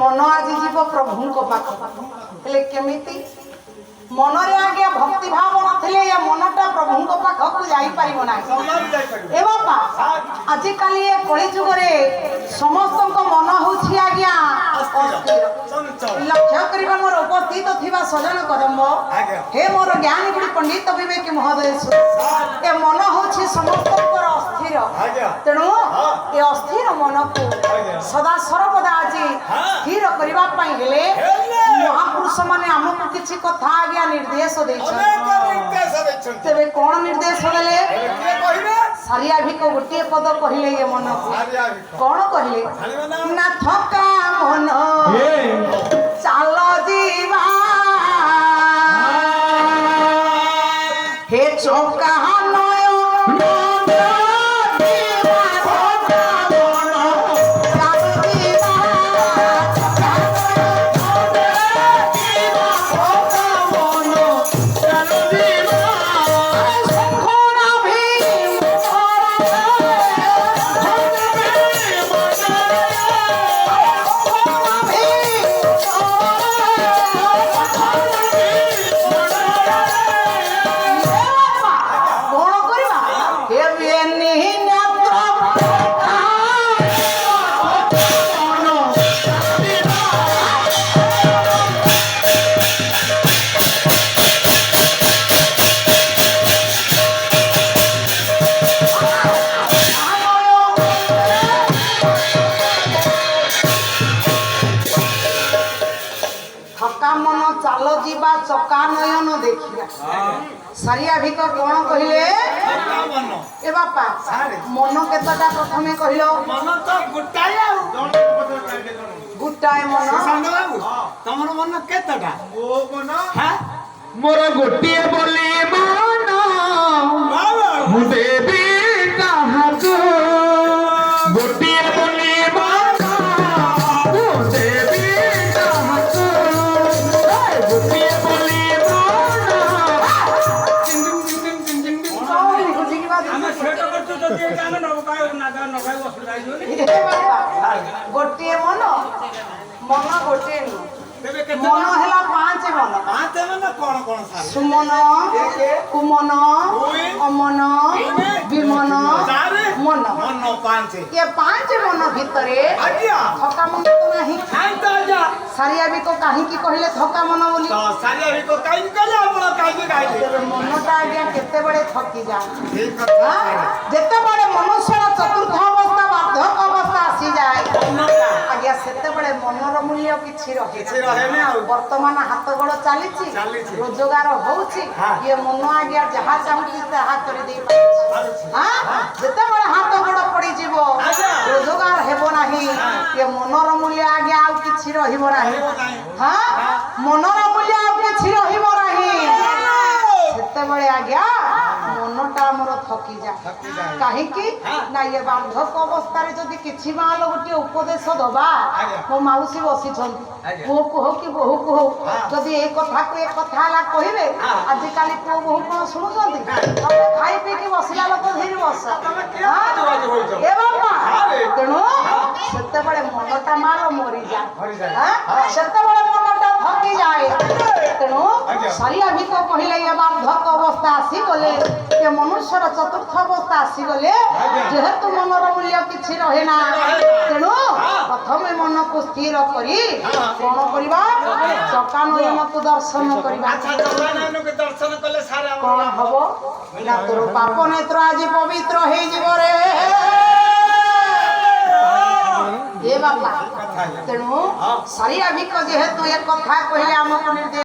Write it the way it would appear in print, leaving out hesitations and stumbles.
मन आज जीव प्रभु को पाख हेले केमिति मनरे आगे भक्ति भाव नथिले या मनटा प्रभु को पाख को जाई परिबो ना ए बापा आज काली ए कली जुग रे समस्त को मन होछि आज्ञा लक्ष्य करिबा मोर उपस्थित थिबा सजन करम हे मोर ज्ञानी गुडी पंडित विवेक महोदय ए मन होछि समस्त को अस्थिर तेणु ए अस्थिर मन को सदा सर्वदा आज स्थिर करिबा पई हेले महापुरुष माने हमको किछि कथा आज्ञा निर्देश दैछन तेबे कोन निर्देश देले सारिया भी को गोटे पद कहिले ये मन को कोन कहिले ना थका मन चाल जीवा हे चौका चका नयन देखिया सारिया भी को कोन कहिले ए बापा मन केतटा प्रथमे कहिलो मन तो गुटाए मन सांग बाबू तमर मन केतटा ओ मन हां मोर गोटिए बोली मन मु देवी कहातो गोटिए बोली मन मु देवी कहातो गोटिए गोटे मन मन गोटे मन है पांच मन कौन कौन सुमन कुमन अमन विमन मन मन पांच ये पांच मन भितरे थका मन तो नहीं सारिया भी को काहे की कहले थका मन बोली तो सारिया भी को काहे कहले आपण काहे की कहले मनटा आज्ञा केते बड़े थकी जा ठीक कथा जेते बड़े मनुष्य चतुर्थ अवस्था बार्धक अवस्था आसी जाए आज्ञा सेते बड़े मनर मूल्य किछि रहे ना वर्तमान हाथ गोड़ चलीछि रोजगार होउछि ये मन आज्ञा जहा चाहूछि ताहा करि दे पाछि हां जेते बड़े हाथ गोड़ पड़ी जीवो रोजगार हेबो नाही ये मनर मूल्य आज्ञा आ किछि रहिबो नाही हां मनर मूल्य आ किछि रहिबो नाही सेते बड़े आज्ञा मनटा मोर थकी जा काहे की ना ये बार्धक अवस्था रे जदी किछि माल गोटे उपदेश दबा मो माउसी बसी छन को कहो कि बहु कहो जदी ए कथा को एक कथा ला कहिबे आज काली को बहु को सुनु छथि तमे खाई पी के बसिला लोक धीर बस तमे के ए बाबा तेनु सेते बड़े मनटा माल मरि जा हां सेते बड़े मनटा थकी जाए तेनु सारिया भी को कहिले ये बार्धक अवस्था आसी गले ये मनुष्यर चतुर्थ अवस्था आसी गले जेहेतु मनर मूल्य किछि रहे ना तेनु प्रथमे मन को स्थिर करी कोन करिबा चका नयन को दर्शन करिबा अच्छा चका नयन को दर्शन कले सारा कोन हबो ना तोर पाप नेत्र आज पवित्र हे जीव रे ए बाबा तेनु सारिया भी को जेहेतु एक कथा कहले हमको निर्देश